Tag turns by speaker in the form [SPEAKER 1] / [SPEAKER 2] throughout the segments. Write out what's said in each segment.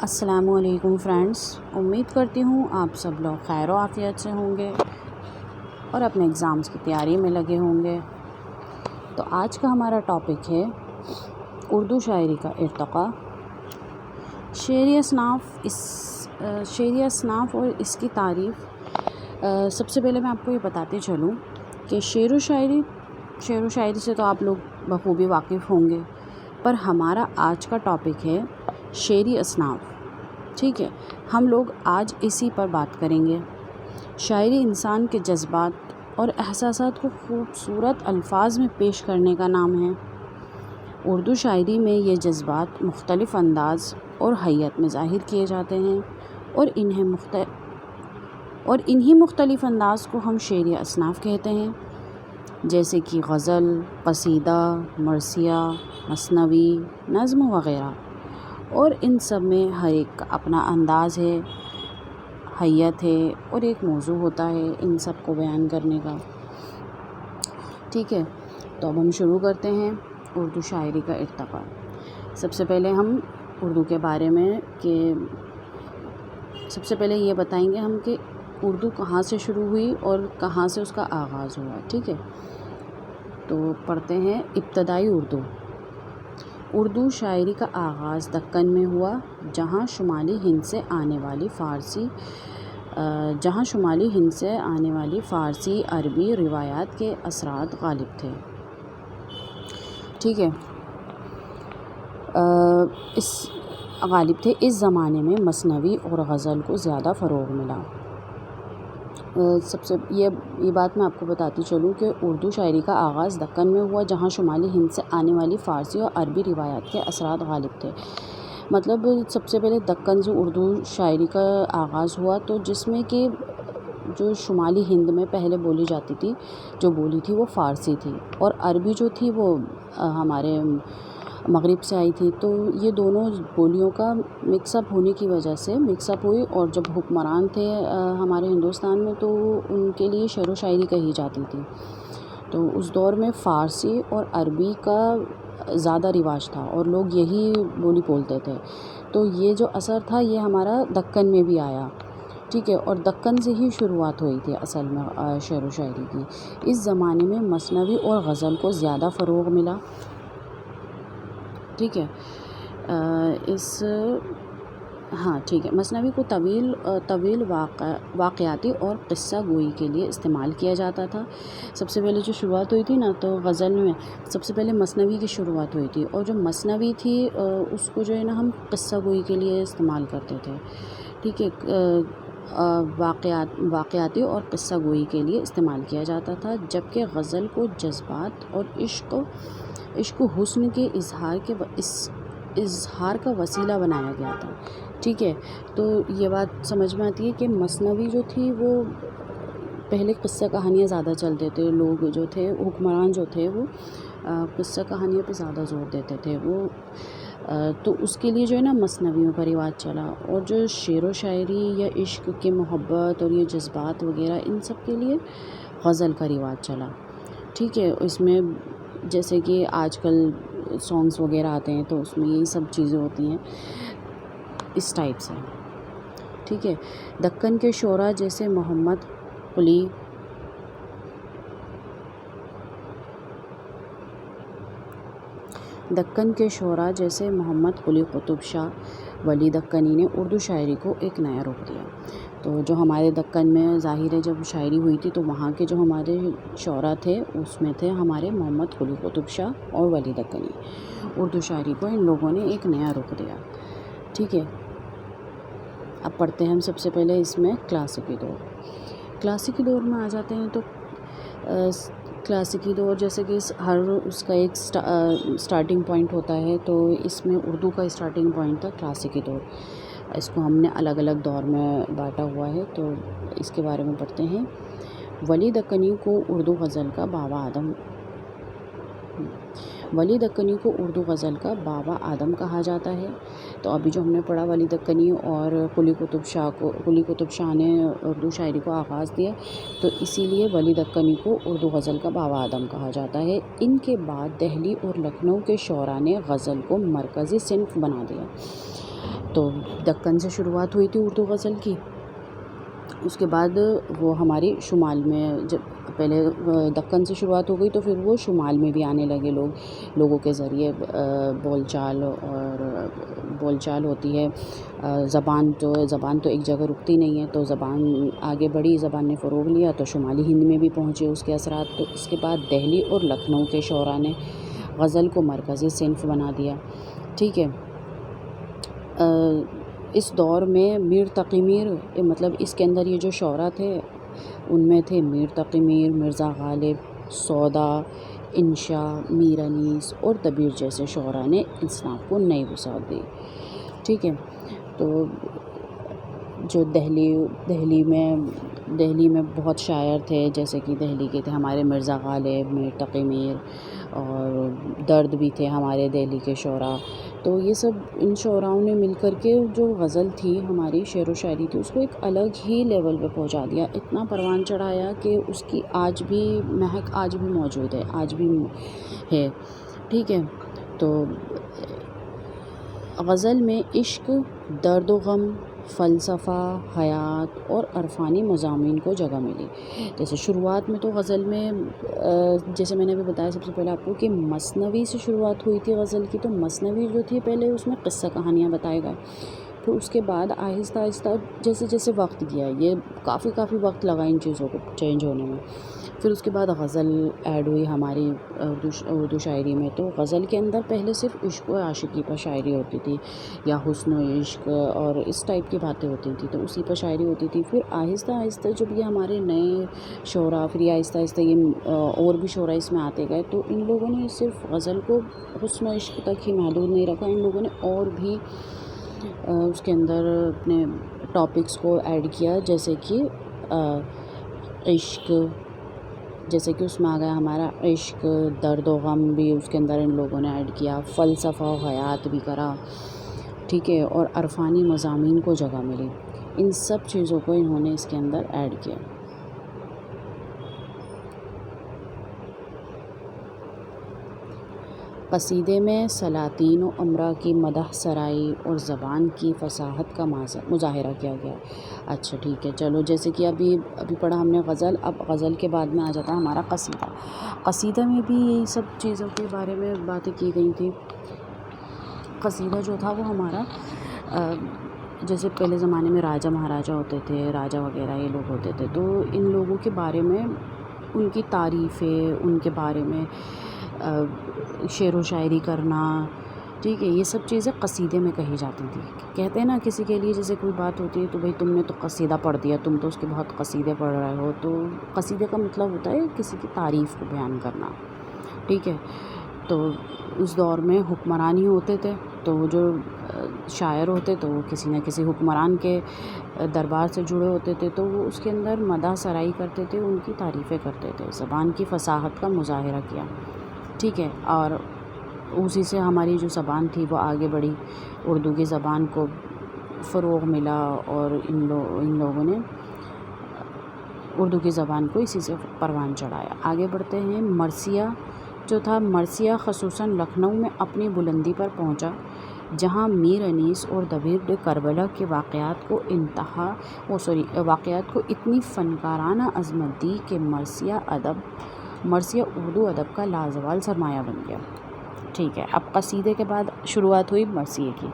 [SPEAKER 1] السلام علیکم فرینڈس، امید کرتی ہوں آپ سب لوگ خیر و عافیت سے ہوں گے اور اپنے ایگزامس کی تیاری میں لگے ہوں گے۔ تو آج کا ہمارا ٹاپک ہے اردو شاعری کا ارتقاء، شعری اصناف اور اس کی تعریف۔ سب سے پہلے میں آپ کو یہ بتاتے چلوں کہ شعر و شاعری سے تو آپ لوگ بخوبی واقف ہوں گے، پر ہمارا آج کا ٹاپک ہے شعری اصناف۔ ٹھیک ہے، ہم لوگ آج اسی پر بات کریں گے۔ شاعری انسان کے جذبات اور احساسات کو خوبصورت الفاظ میں پیش کرنے کا نام ہے۔ اردو شاعری میں یہ جذبات مختلف انداز اور حیت میں ظاہر کیے جاتے ہیں اور انہی مختلف انداز کو ہم شعری اصناف کہتے ہیں، جیسے کہ غزل، قصیدہ، مرثیہ، مثنوی، نظم وغیرہ۔ اور ان سب میں ہر ایک کا اپنا انداز ہے، حیت ہے اور ایک موضوع ہوتا ہے ان سب کو بیان کرنے کا۔ ٹھیک ہے، تو اب ہم شروع کرتے ہیں اردو شاعری کا ارتقاء۔ سب سے پہلے ہم اردو کے بارے میں سب سے پہلے یہ بتائیں گے ہم کہ اردو کہاں سے شروع ہوئی اور کہاں سے اس کا آغاز ہوا۔ ٹھیک ہے، تو پڑھتے ہیں ابتدائی اردو شاعری کا آغاز دکن میں ہوا، جہاں شمالی ہند سے آنے والی فارسی عربی روایات کے اثرات غالب تھے۔ ٹھیک ہے، اس زمانے میں مثنوی اور غزل کو زیادہ فروغ ملا۔ یہ بات میں آپ کو بتاتی چلوں کہ اردو شاعری کا آغاز دکن میں ہوا، جہاں شمالی ہند سے آنے والی فارسی اور عربی روایات کے اثرات غالب تھے۔ مطلب سب سے پہلے دکن سے اردو شاعری کا آغاز ہوا، تو جس میں کہ جو شمالی ہند میں پہلے بولی جاتی تھی، جو بولی تھی وہ فارسی تھی، اور عربی جو تھی وہ ہمارے مغرب سے آئی تھی۔ تو یہ دونوں بولیوں کا مکس اپ ہونے کی وجہ سے ہوئی، اور جب حکمران تھے ہمارے ہندوستان میں تو ان کے لیے شعر و شاعری کہی جاتی تھی۔ تو اس دور میں فارسی اور عربی کا زیادہ رواج تھا اور لوگ یہی بولی بولتے تھے، تو یہ جو اثر تھا یہ ہمارا دکن میں بھی آیا۔ ٹھیک ہے، اور دکن سے ہی شروعات ہوئی تھی اصل میں شعر و شاعری کی۔ اس زمانے میں مثنوی اور غزل کو زیادہ فروغ ملا۔ ٹھیک ہے، ٹھیک ہے، مثنوی کو طویل واقعاتی اور قصہ گوئی کے لیے استعمال کیا جاتا تھا۔ سب سے پہلے جو شروعات ہوئی تھی نا، تو غزل میں سب سے پہلے مثنوی کی شروعات ہوئی تھی، اور جو مثنوی تھی اس کو جو ہے نا ہم قصہ گوئی کے لیے استعمال کرتے تھے۔ ٹھیک ہے، واقعاتی اور قصہ گوئی کے لیے استعمال کیا جاتا تھا، جبکہ غزل کو جذبات اور عشق و حسن کے اظہار کا وسیلہ بنایا گیا تھا۔ ٹھیک ہے، تو یہ بات سمجھ میں آتی ہے کہ مثنوی جو تھی وہ پہلے قصہ کہانیاں زیادہ چلتے تھے، لوگ جو تھے حکمران جو تھے وہ قصہ کہانیوں پہ زیادہ زور دیتے تھے، تو اس کے لیے جو ہے نا مثنویوں کا رواج چلا، اور جو شعر و شاعری یا عشق کے محبت اور یہ جذبات وغیرہ ان سب کے لیے غزل کا رواج چلا۔ ٹھیک ہے، اس میں جیسے کہ آج کل سانگس وغیرہ آتے ہیں تو اس میں یہی سب چیزیں ہوتی ہیں اس ٹائپ سے۔ ٹھیک ہے، دکن کے شعراء جیسے محمد قلی قطب شاہ ولی دکنی نے اردو شاعری کو ایک نیا رخ دیا۔ تو جو ہمارے دکن میں ظاہر ہے جب شاعری ہوئی تھی تو وہاں کے جو ہمارے شعراء تھے اس میں تھے ہمارے محمد قلی قطب شاہ اور ولی دکنی۔ اردو شاعری کو ان لوگوں نے ایک نیا رخ دیا۔ ٹھیک ہے، اب پڑھتے ہیں ہم سب سے پہلے اس میں کلاسیکی دور میں آ جاتے ہیں۔ تو کلاسیکی دور جیسے کہ اس کا ایک سٹارٹنگ پوائنٹ ہوتا ہے، تو اس میں اردو کا سٹارٹنگ پوائنٹ تھا کلاسیکی دور۔ اس کو ہم نے الگ الگ دور میں بانٹا ہوا ہے، تو اس کے بارے میں پڑھتے ہیں۔ ولی دکنی کو اردو غزل کا بابا آدم کہا جاتا ہے۔ تو ابھی جو ہم نے پڑھا ولی دکنی اور قلی قطب شاہ نے اردو شاعری کو آغاز دیا، تو اسی لیے ولی دکنی کو اردو غزل کا بابا آدم کہا جاتا ہے۔ ان کے بعد دہلی اور لکھنؤ کے شعراء نے غزل کو مرکزی صنف بنا دیا۔ تو دکن سے شروعات ہوئی تھی اردو غزل کی، اس کے بعد وہ ہماری شمال میں جب پہلے دکن سے شروعات ہو گئی تو پھر وہ شمال میں بھی آنے لگے لوگوں کے ذریعے بول چال ہوتی ہے، زبان تو ایک جگہ رکتی نہیں ہے، تو زبان آگے بڑھی، زبان نے فروغ لیا تو شمالی ہند میں بھی پہنچے اس کے اثرات۔ تو اس کے بعد دہلی اور لکھنؤ کے شعراء نے غزل کو مرکزی صنف بنا دیا، ٹھیک ہے۔ اس دور میں میر تقی میر، مطلب اس کے اندر یہ جو شعراء تھے ان میں تھے میر تقی میر، مرزا غالب، سودا، انشا، میر انیس اور دبیر جیسے شعراء نے اصناف کو نئی وسعت دی، ٹھیک ہے۔ تو جو دہلی میں بہت شاعر تھے، جیسے کہ دہلی کے تھے ہمارے مرزا غالب، میر تقی میر، اور درد بھی تھے ہمارے دہلی کے شعراء۔ تو یہ سب ان شعراؤں نے مل کر کے جو غزل تھی ہماری، شعر و شاعری تھی، اس کو ایک الگ ہی لیول پہ پہنچا دیا، اتنا پروان چڑھایا کہ اس کی آج بھی مہک آج بھی موجود ہے، آج بھی ہے، ٹھیک ہے۔ تو غزل میں عشق، درد و غم، فلسفہ، حیات اور عرفانی مضامین کو جگہ ملی۔ جیسے شروعات میں تو غزل میں جیسے میں نے ابھی بتایا سب سے پہلے آپ کو کہ مثنوی سے شروعات ہوئی تھی غزل کی، تو مثنوی جو تھی پہلے اس میں قصہ کہانیاں بتائے گئے، پھر اس کے بعد آہستہ آہستہ جیسے جیسے وقت گیا، یہ کافی وقت لگا ان چیزوں کو چینج ہونے میں، پھر اس کے بعد غزل ایڈ ہوئی ہماری اردو شاعری میں۔ تو غزل کے اندر پہلے صرف عشق و عاشقی پر شاعری ہوتی تھی، یا حسن و عشق اور اس ٹائپ کی باتیں ہوتی تھیں، تو اسی پر شاعری ہوتی تھی۔ پھر آہستہ آہستہ جب یہ ہمارے نئے شعراء، پھر یہ آہستہ آہستہ یہ اور بھی شعراء اس میں آتے گئے، تو ان لوگوں نے صرف غزل کو حسن و عشق تک ہی محدود نہیں رکھا، ان لوگوں نے اور بھی اس کے اندر اپنے ٹاپکس کو ایڈ کیا، جیسے کہ عشق، جیسے کہ اس میں آ گیا ہمارا عشق، درد و غم بھی اس کے اندر ان لوگوں نے ایڈ کیا، فلسفہ و حیات بھی کرا، ٹھیک ہے، اور عرفانی مضامین کو جگہ ملی، ان سب چیزوں کو انہوں نے اس کے اندر ایڈ کیا۔ قصیدے میں سلاطین و امراء کی مدح سرائی اور زبان کی فصاحت کا مظاہرہ کیا گیا۔ اچھا ٹھیک ہے، چلو جیسے کہ ابھی پڑھا ہم نے غزل، اب غزل کے بعد میں آ جاتا ہے ہمارا قصیدہ۔ قصیدہ میں بھی یہی سب چیزوں کے بارے میں باتیں کی گئی تھیں۔ قصیدہ جو تھا وہ ہمارا جیسے پہلے زمانے میں راجہ مہاراجہ ہوتے تھے، راجہ وغیرہ یہ لوگ ہوتے تھے، تو ان لوگوں کے بارے میں ان کی تعریفیں، ان کے بارے میں شعر و شاعری کرنا، ٹھیک ہے، یہ سب چیزیں قصیدے میں کہی جاتی تھی۔ کہتے ہیں نا کسی کے لیے جیسے کوئی بات ہوتی ہے تو بھائی تم نے تو قصیدہ پڑھ دیا، تم تو اس کے بہت قصیدے پڑھ رہے ہو، تو قصیدے کا مطلب ہوتا ہے کسی کی تعریف کو بیان کرنا، ٹھیک ہے۔ تو اس دور میں حکمران ہی ہوتے تھے، تو وہ جو شاعر ہوتے تو وہ کسی نہ کسی حکمران کے دربار سے جڑے ہوتے تھے، تو وہ اس کے اندر مدح سرائی کرتے تھے، ان کی تعریفیں کرتے تھے، زبان کی فصاحت کا مظاہرہ کیا، ٹھیک ہے، اور اسی سے ہماری جو زبان تھی وہ آگے بڑھی، اردو کی زبان کو فروغ ملا، اور ان لوگوں نے اردو کی زبان کو اسی سے پروان چڑھایا۔ آگے بڑھتے ہیں۔ مرثیہ جو تھا، مرثیہ خصوصاً لکھنؤ میں اپنی بلندی پر پہنچا، جہاں میر انیس اور دبیر نے کربلا کے واقعات کو اتنی فنکارانہ عظمت دی کہ مرثیہ اردو ادب کا لازوال سرمایہ بن گیا، ٹھیک ہے۔ اب قصیدے کے بعد شروعات ہوئی مرثیے کی۔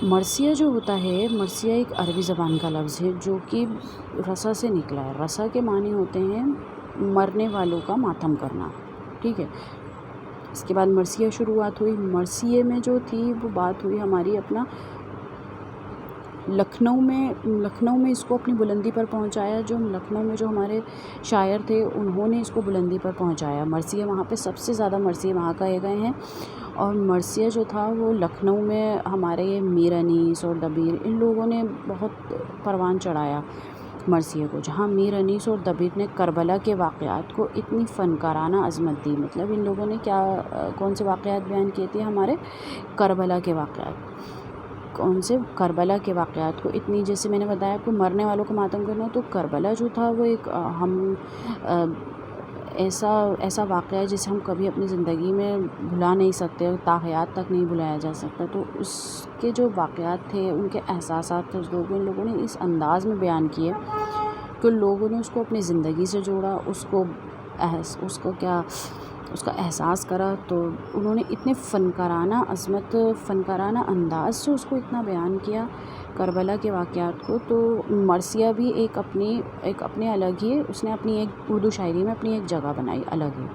[SPEAKER 1] مرثیہ جو ہوتا ہے، مرثیہ ایک عربی زبان کا لفظ ہے جو کہ رسا سے نکلا ہے۔ رسا کے معنی ہوتے ہیں مرنے والوں کا ماتم کرنا، ٹھیک ہے۔ اس کے بعد مرثیہ شروعات ہوئی۔ مرثیے میں جو تھی وہ بات ہوئی ہماری اپنا لکھنؤ میں اس کو اپنی بلندی پر پہنچایا، جو لکھنؤ میں جو ہمارے شاعر تھے انہوں نے اس کو بلندی پر پہنچایا۔ مرثیہ وہاں پہ سب سے زیادہ مرثیے وہاں کہے گئے ہیں، اور مرثیہ جو تھا وہ لکھنؤ میں ہمارے میر انیس اور دبیر ان لوگوں نے بہت پروان چڑھایا مرثیے کو، جہاں میر انیس اور دبیر نے کربلا کے واقعات کو اتنی فنکارانہ عظمت دی۔ مطلب ان لوگوں نے کون سے واقعات بیان کیے تھے؟ ہمارے کربلا کے واقعات۔ کون سے؟ کربلا کے واقعات کو اتنی، جیسے میں نے بتایا آپ کو مرنے والوں کو ماتم کرنا، تو کربلا جو تھا وہ ایک ایسا واقعہ ہے جسے ہم کبھی اپنی زندگی میں بھلا نہیں سکتے، تا حیات تک نہیں بھلایا جا سکتا۔ تو اس کے جو واقعات تھے، ان کے احساسات تھے، ان لوگوں نے اس انداز میں بیان کیے کہ لوگوں نے اس کو اپنی زندگی سے جوڑا، اس کا احساس کرا۔ تو انہوں نے اتنے فنکارانہ انداز سے اس کو اتنا بیان کیا، کربلا کے واقعات کو۔ تو مرثیہ بھی ایک اپنے الگ ہی، اس نے اپنی ایک اردو شاعری میں اپنی ایک جگہ بنائی الگ ہی،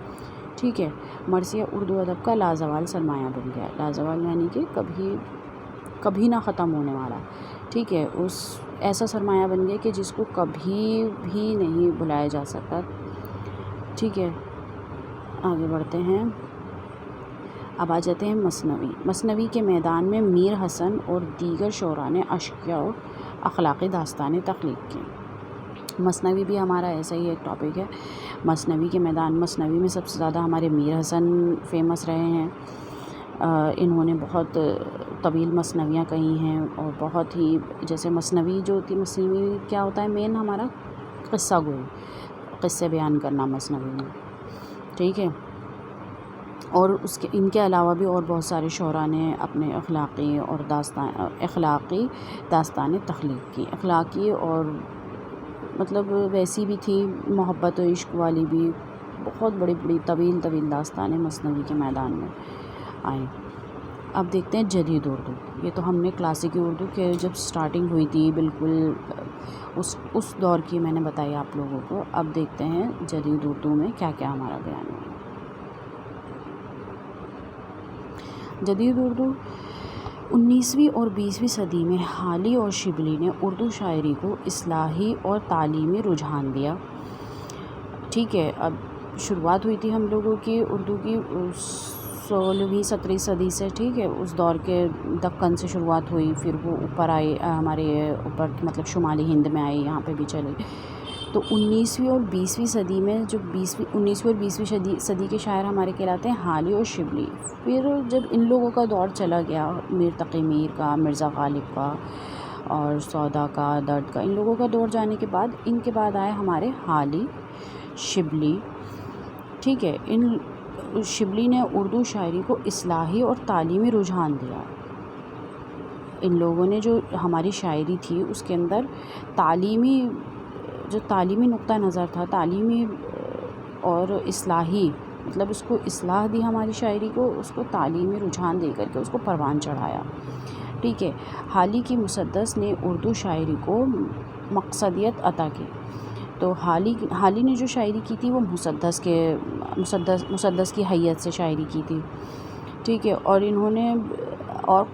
[SPEAKER 1] ٹھیک ہے۔ مرثیہ اردو ادب کا لازوال سرمایہ بن گیا، لازوال یعنی کہ کبھی نہ ختم ہونے والا، ٹھیک ہے۔ ایسا سرمایہ بن گیا کہ جس کو کبھی بھی نہیں بھلایا جا سکتا، ٹھیک ہے۔ آگے بڑھتے ہیں، اب آ جاتے ہیں مثنوی کے میدان میں میر حسن اور دیگر شعراء نے اشعیاء و اخلاقی داستانیں تخلیق کی۔ مثنوی بھی ہمارا ایسا ہی ایک ٹاپک ہے۔ مثنوی کے میدان، مثنوی میں سب سے زیادہ ہمارے میر حسن فیمس رہے ہیں۔ انہوں نے بہت طویل مثنویاں کہی ہیں، اور بہت ہی، جیسے مثنوی جو ہوتی ہے، مثنوی کیا ہوتا ہے، مین ہمارا قصہ گوئی، قصے بیان کرنا مثنوی میں، ٹھیک ہے۔ اور ان کے علاوہ بھی اور بہت سارے شعراء نے اپنے اخلاقی داستانیں تخلیق کی، اخلاقی اور مطلب ویسی بھی تھی، محبت و عشق والی بھی، بہت بڑی طویل داستانیں مثنوی کے میدان میں آئیں۔ اب دیکھتے ہیں جدید اردو۔ یہ تو ہم نے کلاسیکی اردو کے جب سٹارٹنگ ہوئی تھی، بالکل اس دور کی میں نے بتائی آپ لوگوں کو۔ اب دیکھتے ہیں جدید اردو میں کیا کیا ہمارا بیان ہوا۔ جدید اردو 19ویں اور 20ویں صدی میں حالی اور شبلی نے اردو شاعری کو اصلاحی اور تعلیمی رجحان دیا، ٹھیک ہے۔ اب شروعات ہوئی تھی ہم لوگوں کی اردو کی 16ویں 17ویں صدی سے، ٹھیک ہے۔ اس دور کے دکن سے شروعات ہوئی، پھر وہ اوپر آئی، ہمارے اوپر مطلب شمالی ہند میں آئی، یہاں پہ بھی چلی۔ تو 19ویں اور 20ویں صدی میں، جو 19ویں اور 20ویں صدی کے شاعر ہمارے کہلاتے ہیں حالی اور شبلی۔ پھر جب ان لوگوں کا دور چلا گیا، میر تقی میر کا، مرزا غالب کا، اور سودا کا، درد کا، ان لوگوں کا دور جانے کے بعد ان کے بعد آئے ہمارے حالی، شبلی، ٹھیک ہے۔ شبلی نے اردو شاعری کو اصلاحی اور تعلیمی رجحان دیا۔ ان لوگوں نے جو ہماری شاعری تھی اس کے اندر تعلیمی نقطہ نظر تھا، تعلیمی اور اصلاحی، مطلب اس کو اصلاح دی ہماری شاعری کو، اس کو تعلیمی رجحان دے کر کے اس کو پروان چڑھایا، ٹھیک ہے۔ حالی کی مسدس نے اردو شاعری کو مقصدیت عطا کی۔ تو حالی نے جو شاعری کی تھی وہ مسدس کی حیثیت سے شاعری کی تھی، ٹھیک ہے۔ اور انہوں نے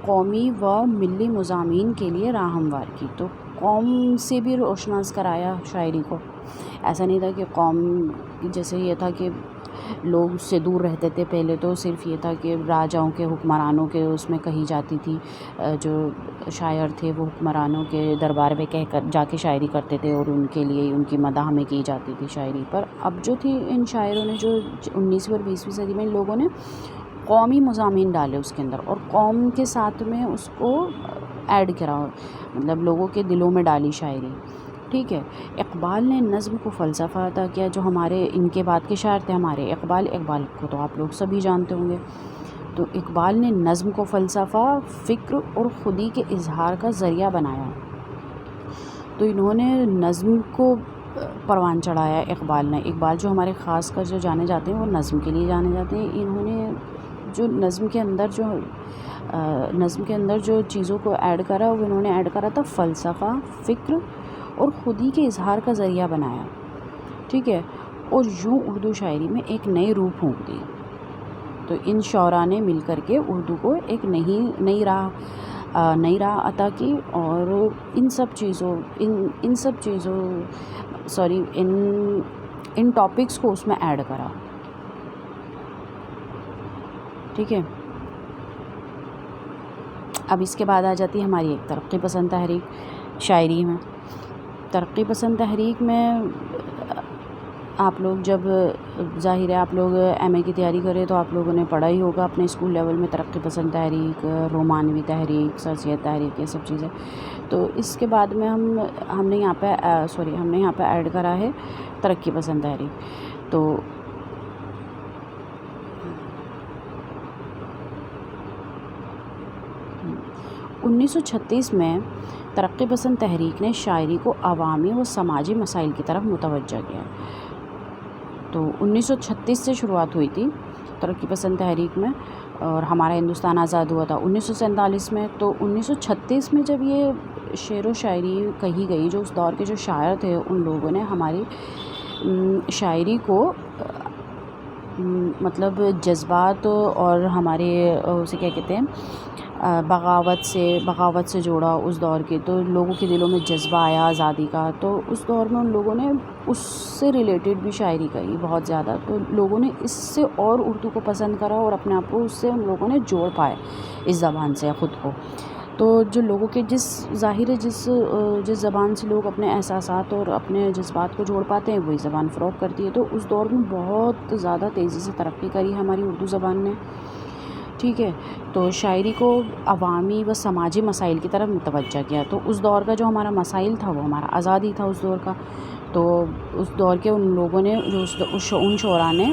[SPEAKER 1] قومی و ملی مضامین کے لیے راہ ہموار کی، تو قوم سے بھی روشناس کرایا شاعری کو۔ ایسا نہیں تھا کہ قوم، جیسے یہ تھا کہ لوگ اس سے دور رہتے تھے پہلے، تو صرف یہ تھا کہ راجاؤں کے، حکمرانوں کے اس میں کہی جاتی تھی، جو شاعر تھے وہ حکمرانوں کے دربار میں کہہ کر جا کے شاعری کرتے تھے، اور ان کے لیے ان کی مداح میں کی جاتی تھی شاعری پر۔ اب جو تھی ان شاعروں نے، جو 19ویں اور 20ویں صدی میں ان لوگوں نے قومی مضامین ڈالے اس کے اندر، اور قوم کے ساتھ میں اس کو ایڈ کرا، مطلب لوگوں کے دلوں میں ڈالی شاعری، ٹھیک ہے۔ اقبال نے نظم کو فلسفہ عطا کیا، جو ہمارے ان کے بعد کے شاعر تھے ہمارے اقبال کو تو آپ لوگ سبھی جانتے ہوں گے۔ تو اقبال نے نظم کو فلسفہ، فکر اور خودی کے اظہار کا ذریعہ بنایا۔ تو انہوں نے نظم کو پروان چڑھایا اقبال جو ہمارے خاص کر جو جانے جاتے ہیں وہ نظم کے لیے جانے جاتے ہیں۔ انہوں نے جو نظم کے اندر جو چیزوں کو ایڈ کرا، وہ انہوں نے ایڈ کرا تھا فلسفہ، فکر اور خودی کے اظہار کا ذریعہ بنایا، ٹھیک ہے۔ اور یوں اردو شاعری میں ایک نئی روح پھونک دی۔ تو ان شعراء نے مل کر کے اردو کو ایک نئی راہ عطا کی، اور ان ٹاپکس کو اس میں ایڈ کرا، ٹھیک ہے۔ اب اس کے بعد آ جاتی ہے ہماری ایک ترقی پسند تحریک شاعری میں۔ ترقی پسند تحریک میں آپ لوگ جب، ظاہر ہے آپ لوگ ایم اے کی تیاری کریں تو آپ لوگوں نے پڑھا ہی ہوگا اپنے اسکول لیول میں ترقی پسند تحریک، رومانوی تحریک، سر سید تحریک، یہ سب چیزیں۔ تو اس کے بعد میں ہم نے یہاں پہ ایڈ کرا ہے ترقی پسند تحریک۔ تو 1936 میں ترقی پسند تحریک نے شاعری کو عوامی و سماجی مسائل کی طرف متوجہ کیا. تو 1936 سے شروعات ہوئی تھی ترقی پسند تحریک میں، اور ہمارا ہندوستان آزاد ہوا تھا 1947 میں. تو 1936 میں جب یہ شعر و شاعری کہی گئی، جو اس دور کے جو شاعر تھے ان لوگوں نے ہماری شاعری کو مطلب جذبات اور ہمارے اسے کیا کہتے ہیں بغاوت سے جوڑا اس دور کے. تو لوگوں کے دلوں میں جذبہ آیا آزادی کا، تو اس دور میں ان لوگوں نے اس سے ریلیٹڈ بھی شاعری کہی بہت زیادہ. تو لوگوں نے اس سے اور اردو کو پسند کرا اور اپنے آپ کو اس سے ان لوگوں نے جوڑ پائے اس زبان سے خود کو. تو جو لوگوں کے جس زبان سے لوگ اپنے احساسات اور اپنے جذبات کو جوڑ پاتے ہیں وہی زبان فروغ کرتی ہے. تو اس دور میں بہت زیادہ تیزی سے ترقی کری ہماری اردو زبان نے. ٹھیک ہے، تو شاعری کو عوامی و سماجی مسائل کی طرف متوجہ کیا. تو اس دور کا جو ہمارا مسائل تھا وہ ہمارا آزادی تھا اس دور کا. تو اس دور کے ان لوگوں نے جو ان شعراء نے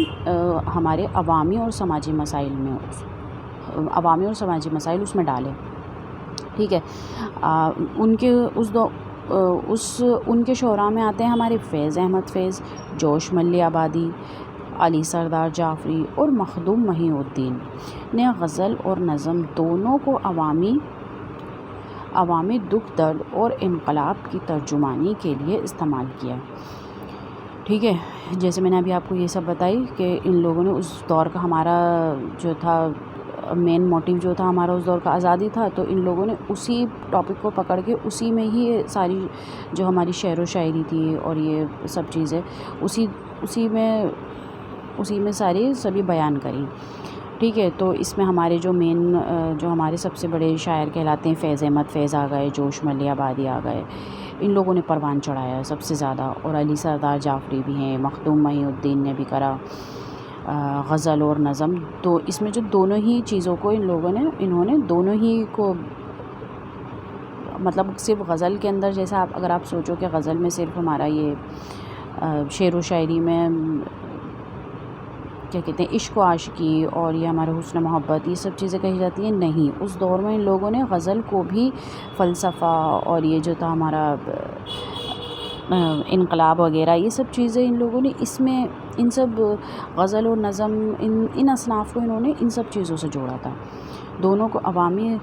[SPEAKER 1] ہمارے عوامی اور سماجی مسائل اس میں ڈالے. ٹھیک ہے، ان کے شعراء میں آتے ہیں ہمارے فیض احمد فیض، جوش ملی آبادی، علی سردار جعفری اور مخدوم محی الدین نے غزل اور نظم دونوں کو عوامی دکھ درد اور انقلاب کی ترجمانی کے لیے استعمال کیا. ٹھیک ہے، جیسے میں نے ابھی آپ کو یہ سب بتائی کہ ان لوگوں نے اس دور کا ہمارا جو تھا مین موٹیو جو تھا ہمارا اس دور کا آزادی تھا. تو ان لوگوں نے اسی ٹاپک کو پکڑ کے اسی میں ہی ساری جو ہماری شعر و شاعری تھی اور یہ سب چیزیں اسی میں سبھی بیان کری. ٹھیک ہے، تو اس میں ہمارے جو ہمارے سب سے بڑے شاعر کہلاتے ہیں فیض احمد فیض آ گئے، جوش ملی آبادی آ گئے. ان لوگوں نے پروان چڑھایا سب سے زیادہ، اور علی سردار جعفری بھی ہیں، مخدوم محی الدین نے بھی کرا غزل اور نظم. تو اس میں جو دونوں ہی چیزوں کو انہوں نے دونوں ہی کو مطلب صرف غزل کے اندر جیسا اگر آپ سوچو کہ غزل میں صرف ہمارا یہ شعر و شاعری میں کیا کہتے ہیں عشق و عاشقی اور یہ ہمارا حسن محبت یہ سب چیزیں کہی جاتی ہیں، نہیں. اس دور میں ان لوگوں نے غزل کو بھی فلسفہ اور یہ جو تھا ہمارا انقلاب وغیرہ یہ سب چیزیں ان لوگوں نے اس میں ان سب غزل اور نظم ان اصناف کو انہوں نے ان سب چیزوں سے جوڑا تھا. دونوں کو عوامی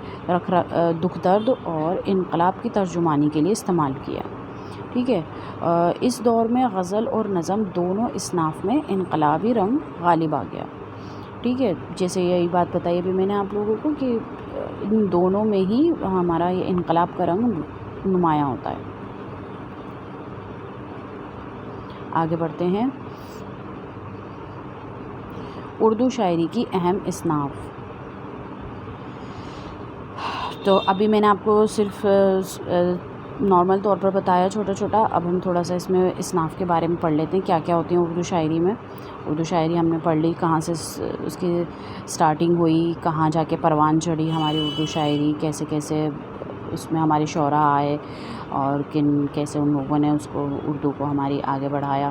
[SPEAKER 1] دکھ درد اور انقلاب کی ترجمانی کے لیے استعمال کیا. ٹھیک ہے، اس دور میں غزل اور نظم دونوں اصناف میں انقلابی رنگ غالب آ گیا. ٹھیک ہے، جیسے یہی بات بتائی ابھی میں نے آپ لوگوں کو کہ ان دونوں میں ہی ہمارا یہ انقلاب کا رنگ نمایاں ہوتا ہے. آگے بڑھتے ہیں. اردو شاعری کی اہم اصناف. تو ابھی میں نے آپ کو صرف نارمل طور پر بتایا چھوٹا چھوٹا. اب ہم تھوڑا سا اس میں اصناف کے بارے میں پڑھ لیتے ہیں کیا کیا ہوتی ہیں اردو شاعری میں. اردو شاعری ہم نے پڑھ لی، کہاں سے اس کی سٹارٹنگ ہوئی، کہاں جا کے پروان چڑھی ہماری اردو شاعری، کیسے کیسے اس میں ہمارے شعراء آئے اور کیسے ان لوگوں نے اس کو اردو کو ہماری آگے بڑھایا.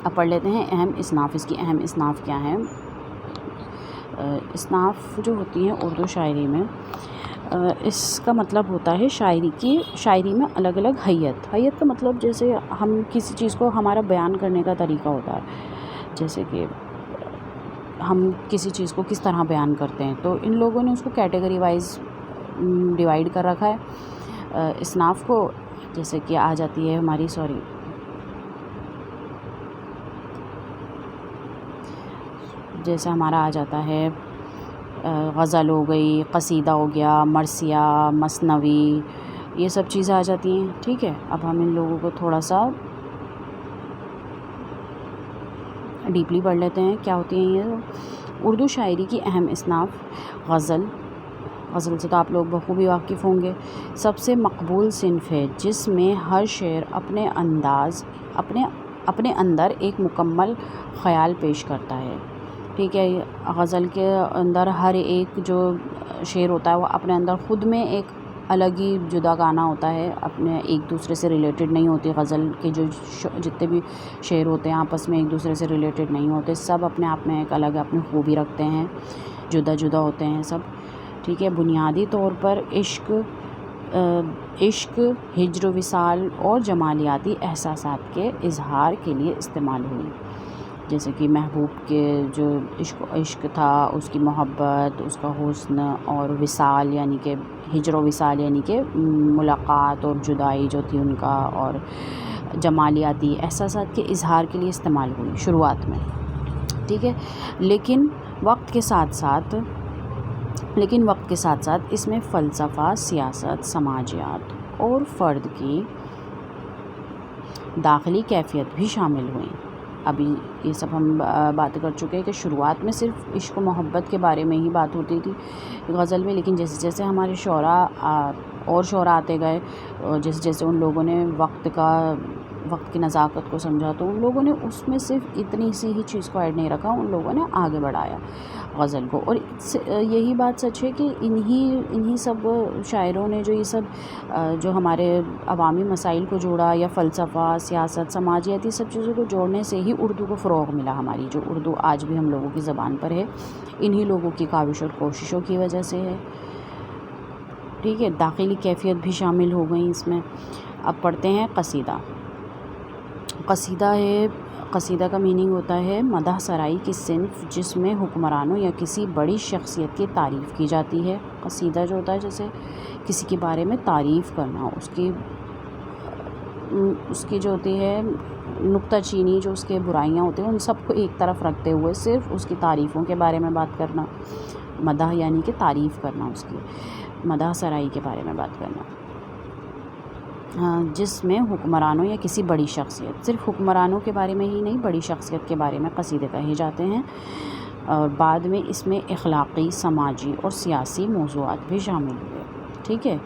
[SPEAKER 1] اب پڑھ لیتے ہیں اہم اصناف. اس کی اہم اصناف کیا ہیں؟ اصناف جو ہوتی ہیں اردو شاعری میں، اس کا مطلب ہوتا ہے شاعری میں الگ الگ حیت کا مطلب جیسے ہم کسی چیز کو ہمارا بیان کرنے کا طریقہ ہوتا ہے، جیسے کہ ہم کسی چیز کو کس طرح بیان کرتے ہیں. تو ان لوگوں نے اس کو کیٹیگری وائز ڈیوائیڈ کر رکھا ہے اصناف کو. جیسے کہ آ جاتی ہے ہماری جیسے ہمارا آ جاتا ہے غزل ہو گئی، قصیدہ ہو گیا، مرثیہ، مثنوی، یہ سب چیزیں آ جاتی ہیں. ٹھیک ہے، اب ہم ان لوگوں کو تھوڑا سا ڈیپلی پڑھ لیتے ہیں کیا ہوتی ہیں یہ. اردو شاعری کی اہم اصناف. غزل سے تو آپ لوگ بخوبی واقف ہوں گے. سب سے مقبول صنف ہے جس میں ہر شاعر اپنے اندر ایک مکمل خیال پیش کرتا ہے. ٹھیک ہے، غزل کے اندر ہر ایک جو شعر ہوتا ہے وہ اپنے اندر خود میں ایک الگ ہی جدا گانا ہوتا ہے، اپنے ایک دوسرے سے ریلیٹڈ نہیں ہوتی. غزل کے جو جتنے بھی شعر ہوتے ہیں آپس میں ایک دوسرے سے ریلیٹڈ نہیں ہوتے، سب اپنے آپ میں ایک الگ اپنی خوبی رکھتے ہیں، جدا جدا ہوتے ہیں سب. ٹھیک ہے. بنیادی طور پر عشق، ہجر و وصال اور جمالیاتی احساسات کے اظہار کے لیے استعمال ہوئی. جیسے کہ محبوب کے جو عشق تھا، اس کی محبت، اس کا حسن، اور وصال یعنی کہ ہجر و وصال یعنی کہ ملاقات اور جدائی جو تھی ان کا، اور جمالیاتی احساسات کے اظہار کے لیے استعمال ہوئی شروعات میں. ٹھیک ہے. لیکن وقت کے ساتھ ساتھ اس میں فلسفہ، سیاست، سماجیات اور فرد کی داخلی کیفیت بھی شامل ہوئیں. ابھی یہ سب ہم بات کر چکے ہیں کہ شروعات میں صرف عشق و محبت کے بارے میں ہی بات ہوتی تھی غزل میں، لیکن جیسے جیسے ہمارے شعراء آتے گئے، جیسے جیسے ان لوگوں نے وقت کی نزاکت کو سمجھا، تو ان لوگوں نے اس میں صرف اتنی سی ہی چیز کو ایڈ نہیں رکھا، ان لوگوں نے آگے بڑھایا غزل کو. اور یہی بات سچ ہے کہ انہی سب شاعروں نے جو یہ سب جو ہمارے عوامی مسائل کو جوڑا، یا فلسفہ، سیاست، سماجیات، یہ سب چیزوں کو جوڑنے سے ہی اردو کو فروغ ملا. ہماری جو اردو آج بھی ہم لوگوں کی زبان پر ہے، انہی لوگوں کی کاوش اور کوششوں کی وجہ سے ہے. ٹھیک ہے. داخلی کیفیت بھی شامل ہو گئی اس میں. اب پڑھتے ہیں قصیدہ. قصیدہ کا میننگ ہوتا ہے مدح سرائی کی صنف جس میں حکمرانوں یا کسی بڑی شخصیت کی تعریف کی جاتی ہے. قصیدہ جو ہوتا ہے جیسے کسی کے بارے میں تعریف کرنا، اس کی جو ہوتی ہے نکتہ چینی، جو اس کے برائیاں ہوتی ہیں ان سب کو ایک طرف رکھتے ہوئے صرف اس کی تعریفوں کے بارے میں بات کرنا. مدح یعنی کہ تعریف کرنا، اس کی مدح سرائی کے بارے میں بات کرنا. جس میں حکمرانوں یا کسی بڑی شخصیت، صرف حکمرانوں کے بارے میں ہی نہیں، بڑی شخصیت کے بارے میں قصیدے کہے جاتے ہیں. اور بعد میں اس میں اخلاقی، سماجی اور سیاسی موضوعات بھی شامل ہوئے. ٹھیک ہے.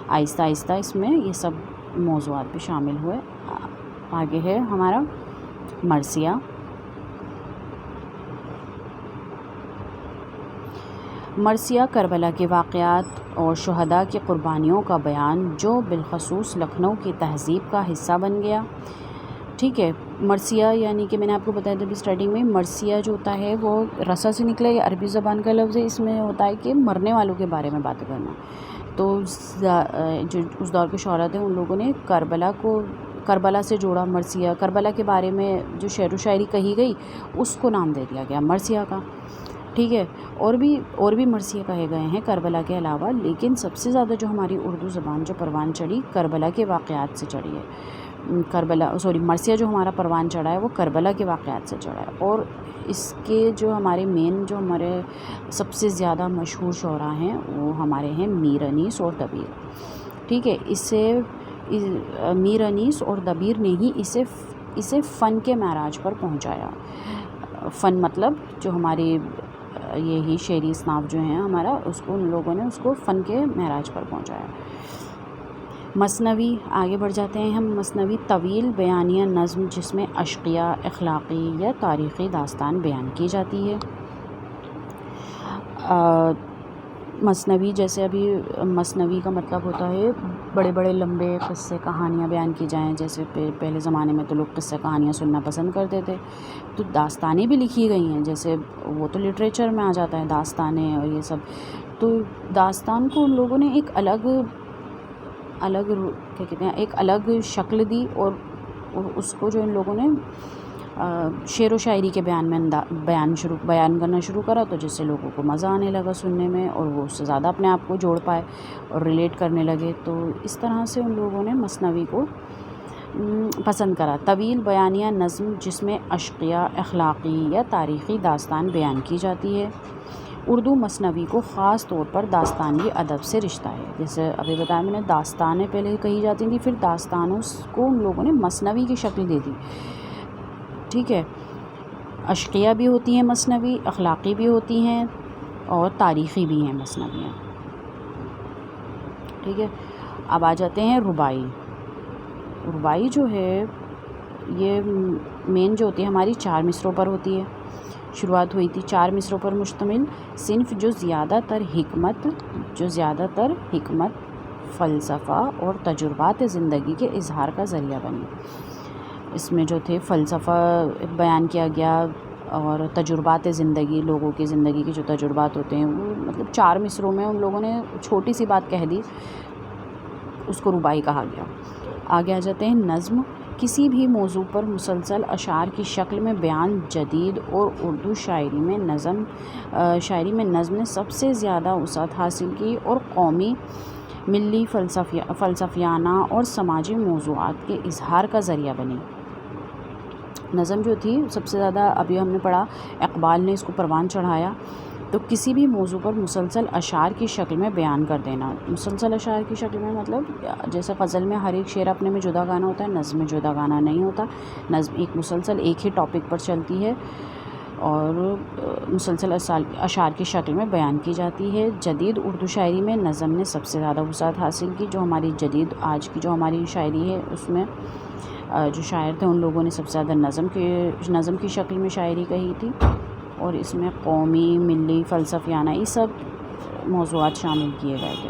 [SPEAKER 1] آہستہ آہستہ اس میں یہ سب موضوعات بھی شامل ہوئے. آگے ہے ہمارا مرثیہ. مرثیہ کربلا کے واقعات اور شہداء کی قربانیوں کا بیان جو بالخصوص لکھنؤ کی تہذیب کا حصہ بن گیا. ٹھیک ہے. مرثیہ یعنی کہ میں نے آپ کو بتایا تھا ابھی اسٹارٹنگ میں، مرثیہ جو ہوتا ہے وہ رسا سے نکلا، یہ عربی زبان کا لفظ ہے. اس میں ہوتا ہے کہ مرنے والوں کے بارے میں بات کرنا. تو جو اس دور کے شعراء تھے ان لوگوں نے کربلا سے جوڑا مرثیہ. کربلا کے بارے میں جو شعر و شاعری کہی گئی اس کو نام دے دیا گیا مرثیہ کا. ٹھیک ہے. اور بھی مرثیہ کہے گئے ہیں کربلا کے علاوہ، لیکن سب سے زیادہ جو ہماری اردو زبان جو پروان چڑھی کربلا کے واقعات سے چڑھی ہے. مرثیہ جو ہمارا پروان چڑھا ہے وہ کربلا کے واقعات سے چڑھا ہے. اور اس کے جو ہمارے سب سے زیادہ مشہور شعراء ہیں وہ ہمارے ہیں میر انیس اور دبیر. ٹھیک ہے. میر انیس اور دبیر نے ہی اسے فن کے معراج پر پہنچایا. فن مطلب جو ہماری یہی شعری اصناف جو ہیں ہمارا، ان لوگوں نے اس کو فن کے معراج پر پہنچایا. مثنوی. آگے بڑھ جاتے ہیں ہم. مثنوی طویل بیانیہ نظم جس میں عشقیہ، اخلاقی یا تاریخی داستان بیان کی جاتی ہے. مثنوی جیسے ابھی مثنوی کا مطلب ہوتا ہے بڑے بڑے لمبے قصے کہانیاں بیان کی جائیں. جیسے پہلے زمانے میں تو لوگ قصے کہانیاں سننا پسند کرتے تھے، تو داستانیں بھی لکھی گئی ہیں. جیسے وہ تو لٹریچر میں آ جاتا ہے داستانیں اور یہ سب. تو داستان کو ان لوگوں نے ایک الگ شکل دی، اور اس کو جو ان لوگوں نے شعر و شاعری کے بیان کرنا شروع کرا، تو جس سے لوگوں کو مزہ آنے لگا سننے میں، اور وہ اس سے زیادہ اپنے آپ کو جوڑ پائے اور ریلیٹ کرنے لگے. تو اس طرح سے ان لوگوں نے مثنوی کو پسند کرا. طویل بیانیہ نظم جس میں عشقیہ، اخلاقی یا تاریخی داستان بیان کی جاتی ہے. اردو مثنوی کو خاص طور پر داستانی ادب سے رشتہ ہے. جیسے ابھی بتایا میں نے، داستانیں پہلے کہی جاتی تھیں، پھر داستانوں کو ان لوگوں نے مثنوی کی شکل دے دی. ٹھیک ہے. عشقیہ بھی ہوتی ہیں مثنوی، اخلاقی بھی ہوتی ہیں، اور تاریخی بھی ہیں مثنویاں. ٹھیک ہے. اب آ جاتے ہیں رباعی. رباعی جو ہے یہ مین جو ہوتی ہے ہماری 4 مصروں پر ہوتی ہے. شروعات ہوئی تھی 4 مصروں پر مشتمل صنف جو زیادہ تر حکمت، فلسفہ اور تجربات زندگی کے اظہار کا ذریعہ بنی۔ اس میں جو تھے فلسفہ بیان کیا گیا اور تجربات زندگی، لوگوں کی زندگی کے جو تجربات ہوتے ہیں وہ مطلب 4 مصروں میں ان لوگوں نے چھوٹی سی بات کہہ دی، اس کو رباعی کہا گیا۔ آگے آ جاتے ہیں نظم، کسی بھی موضوع پر مسلسل اشعار کی شکل میں بیان جدید اور اردو شاعری میں نظم نے سب سے زیادہ وسعت حاصل کی اور قومی، ملی، فلسفیانہ اور سماجی موضوعات کے اظہار کا ذریعہ بنی۔ نظم جو تھی سب سے زیادہ، ابھی ہم نے پڑھا اقبال نے اس کو پروان چڑھایا، تو کسی بھی موضوع پر مسلسل اشعار کی شکل میں بیان کر دینا۔ مسلسل اشعار کی شکل میں مطلب جیسے غزل میں ہر ایک شعر اپنے میں جدا گانا ہوتا ہے، نظم میں جدا گانا نہیں ہوتا، نظم ایک مسلسل ایک ہی ٹاپک پر چلتی ہے اور مسلسل اشعار کی شکل میں بیان کی جاتی ہے۔ جدید اردو شاعری میں نظم نے سب سے زیادہ وسعت حاصل کی۔ جو ہماری جدید آج کی جو ہماری شاعری ہے اس میں جو شاعر تھے ان لوگوں نے سب سے زیادہ نظم کی شکل میں شاعری کہی تھی، اور اس میں قومی، ملی، فلسفیانہ یہ سب موضوعات شامل کیے گئے تھے۔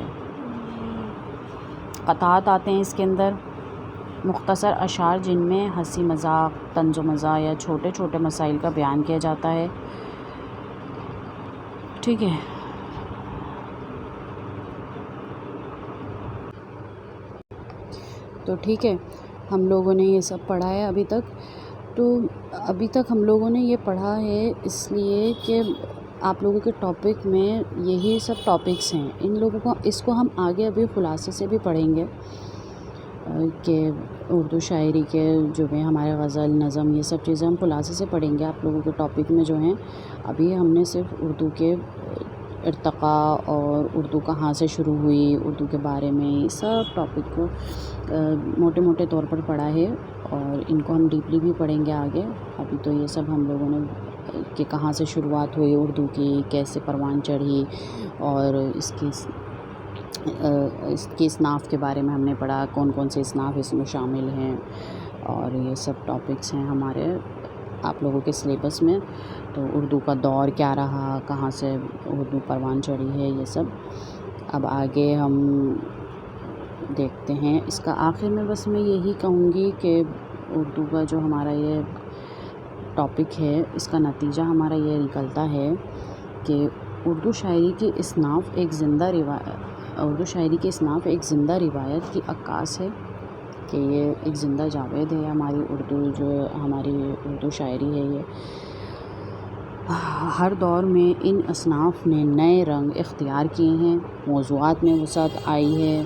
[SPEAKER 1] قطعات آتے ہیں اس کے اندر، مختصر اشعار جن میں ہنسی مذاق، طنز و مزاح یا چھوٹے چھوٹے مسائل کا بیان کیا جاتا ہے۔ ٹھیک ہے، تو ٹھیک ہے، ہم لوگوں نے یہ سب پڑھا ہے ابھی تک۔ تو ابھی تک ہم لوگوں نے یہ پڑھا ہے اس لیے کہ آپ لوگوں کے ٹاپک میں یہی سب ٹاپکس ہیں، اس کو ہم آگے ابھی خلاصے سے بھی پڑھیں گے کہ اردو شاعری کے جو بھی ہمارے غزل، نظم، یہ سب چیزیں ہم خلاصے سے پڑھیں گے آپ لوگوں کے ٹاپک میں جو ہیں۔ ابھی ہم نے صرف اردو کے ارتقاء اور اردو کہاں سے شروع ہوئی، اردو کے بارے میں سب ٹاپک کو موٹے موٹے طور پر پڑھا ہے، اور ان کو ہم ڈیپلی بھی پڑھیں گے آگے۔ ابھی تو یہ سب ہم لوگوں نے کہ کہاں سے شروعات ہوئی اردو کی، کیسے پروان چڑھی، اور اس کی اصناف کے بارے میں ہم نے پڑھا، کون کون سے اصناف اس میں شامل ہیں، اور یہ سب ٹاپکس ہیں ہمارے آپ لوگوں کے سلیبس میں۔ تو اردو کا دور کیا رہا، کہاں سے اردو پروان چڑھی ہے، یہ سب اب آگے ہم دیکھتے ہیں۔ اس کا آخر میں بس میں یہی کہوں گی کہ اردو کا جو ہمارا یہ ٹاپک ہے، اس کا نتیجہ ہمارا یہ نکلتا ہے کہ اردو شاعری کی اصناف ایک زندہ روایت کی عکاس ہے، کہ یہ ایک زندہ جاوید ہے ہماری اردو شاعری ہے۔ یہ ہر دور میں ان اصناف نے نئے رنگ اختیار کیے ہیں، موضوعات میں وسعت آئی ہے،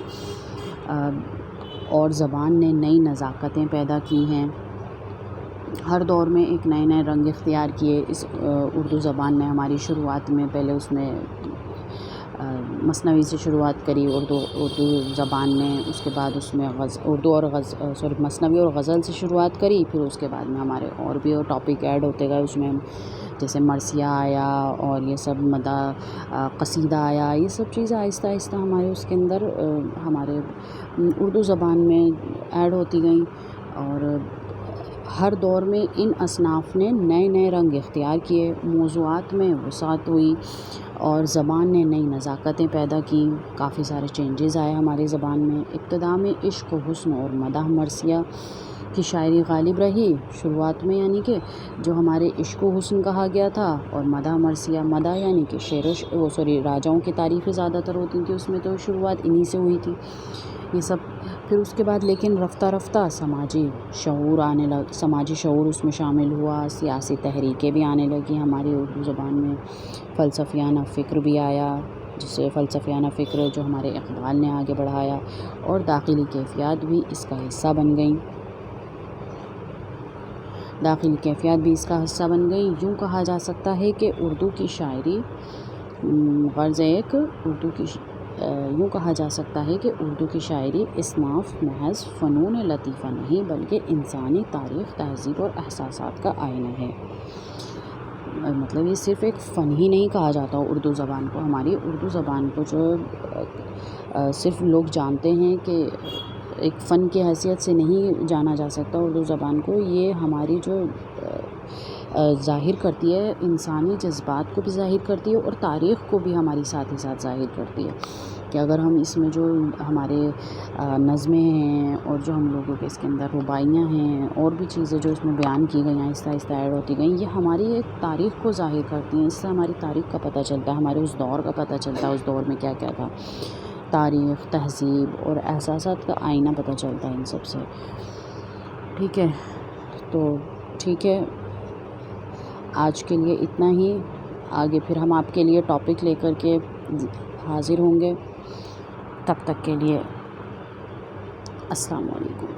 [SPEAKER 1] اور زبان نے نئی نزاکتیں پیدا کی ہیں۔ ہر دور میں ایک نئے رنگ اختیار کیے اس اردو زبان نے۔ ہماری شروعات میں پہلے اس میں مثنوی سے شروعات کری اردو زبان نے، اس کے بعد اس میں مثنوی اور غزل سے شروعات کری، پھر اس کے بعد میں ہمارے اور بھی ٹاپک ایڈ ہوتے گئے اس میں، جیسے مرثیہ آیا اور یہ سب قصیدہ آیا، یہ سب چیزیں آہستہ آہستہ ہمارے اس کے اندر ہمارے اردو زبان میں ایڈ ہوتی گئیں، اور ہر دور میں ان اصناف نے نئے رنگ اختیار کیے، موضوعات میں وسعت ہوئی، اور زبان نے نئی نزاکتیں پیدا کیں، کافی سارے چینجز آئے ہماری زبان میں۔ ابتدا میں عشق و حسن اور مدح مرثیہ کی شاعری غالب رہی شروعات میں، یعنی کہ جو ہمارے عشق و حسن کہا گیا تھا، اور مدح مرثیہ، مدح یعنی کہ راجاؤں کی تعریفیں زیادہ تر ہوتی تھیں، اس میں تو شروعات انہی سے ہوئی تھی یہ سب۔ پھر اس کے بعد لیکن رفتہ رفتہ سماجی شعور اس میں شامل ہوا، سیاسی تحریکیں بھی آنے لگیں ہماری اردو زبان میں، فلسفیانہ فکر بھی آیا، جسے فلسفیانہ فکر جو ہمارے اقبال نے آگے بڑھایا، اور داخلی کیفیات بھی اس کا حصہ بن گئیں۔ یوں کہا جا سکتا ہے کہ اردو کی شاعری اصناف محض فنون لطیفہ نہیں بلکہ انسانی تاریخ، تہذیب اور احساسات کا آئینہ ہے۔ مطلب یہ صرف ایک فن ہی نہیں کہا جاتا اردو زبان کو، ہماری اردو زبان کو جو صرف لوگ جانتے ہیں کہ ایک فن کی حیثیت سے نہیں جانا جا سکتا اردو زبان کو، یہ ہماری جو ظاہر کرتی ہے، انسانی جذبات کو بھی ظاہر کرتی ہے، اور تاریخ کو بھی ہماری ساتھ ہی ساتھ ظاہر کرتی ہے، کہ اگر ہم اس میں جو ہمارے نظمیں ہیں اور جو ہم لوگوں کے اس کے اندر رباعیاں ہیں اور بھی چیزیں جو اس میں بیان کی گئی ہیں آہستہ آہستہ ایڈ ہوتی گئیں، یہ ہماری ایک تاریخ کو ظاہر کرتی ہیں. اس سے ہماری تاریخ کا پتہ چلتا ہے، ہمارے اس دور کا پتہ چلتا ہے، اس دور میں کیا کیا تھا. تاریخ، تہذیب اور احساسات کا آئینہ پتہ چلتا ہے ان سب سے. ٹھیک ہے، تو ٹھیک ہے، آج کے لیے اتنا ہی. آگے پھر ہم آپ کے لیے ٹاپک لے کر کے حاضر ہوں گے. تب تک کے لیے السلام علیکم.